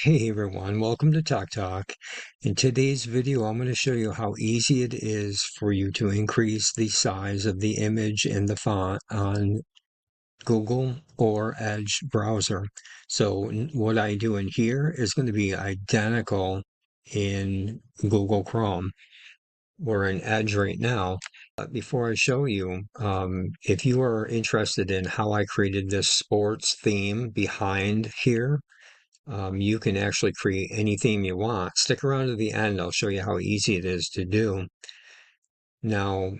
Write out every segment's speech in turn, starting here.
Hey everyone, welcome to Tech Talk. In today's video, I'm going to show you how easy it is for you to increase the size of the image and the font on Google or Edge browser. So what I do in here is going to be identical in Google Chrome. We're in Edge right now. But before I show you, if you are interested in how I created this sports theme behind here, you can actually create any theme you want. Stick around to the end. I'll show you how easy it is to do. Now,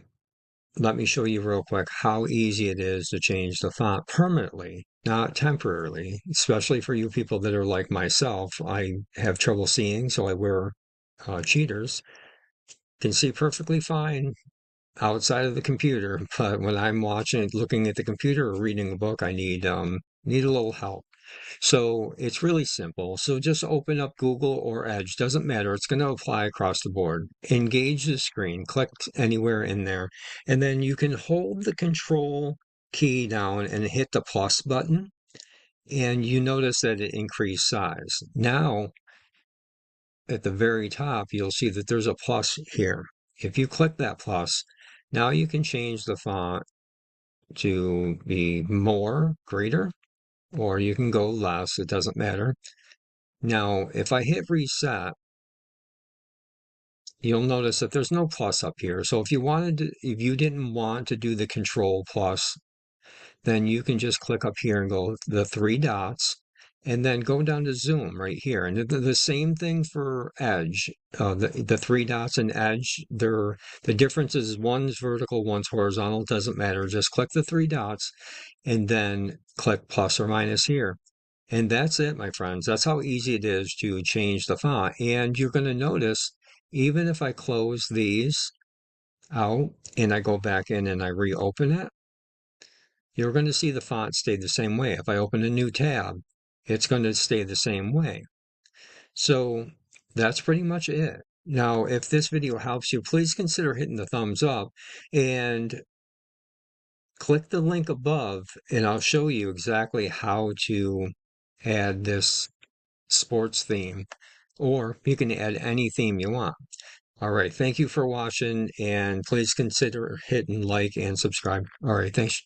let me show you real quick how easy it is to change the font permanently, not temporarily, especially for you people that are like myself. I have trouble seeing, so I wear cheaters. Can see perfectly fine outside of the computer, but when I'm watching, looking at the computer or reading a book, I need a little help. So it's really simple. So just open up Google or Edge, doesn't matter. It's going to apply across the board. Engage the screen, click anywhere in there, and then you can hold the control key down and hit the plus button, and you notice that it increased size. Now, at the very top, you'll see that there's a plus here. If you click that plus, now you can change the font to be more, greater, or you can go less, it doesn't matter. Now, if I hit reset, you'll notice that there's no plus up here. So if if you didn't want to do the control plus, then you can just click up here and go the three dots and then go down to zoom right here. And the same thing for edge. The three dots in edge, the difference is one's vertical, one's horizontal, doesn't matter. Just click the three dots and then click plus or minus here. And that's it, my friends. That's how easy it is to change the font. And you're going to notice, even if I close these out and I go back in and I reopen it, you're going to see the font stay the same way. If I open a new tab, it's going to stay the same way. So that's pretty much it. Now, if this video helps you, please consider hitting the thumbs up and click the link above, and I'll show you exactly how to add this sports theme, or you can add any theme you want. All right, thank you for watching, and please consider hitting like and subscribe. All right, thanks.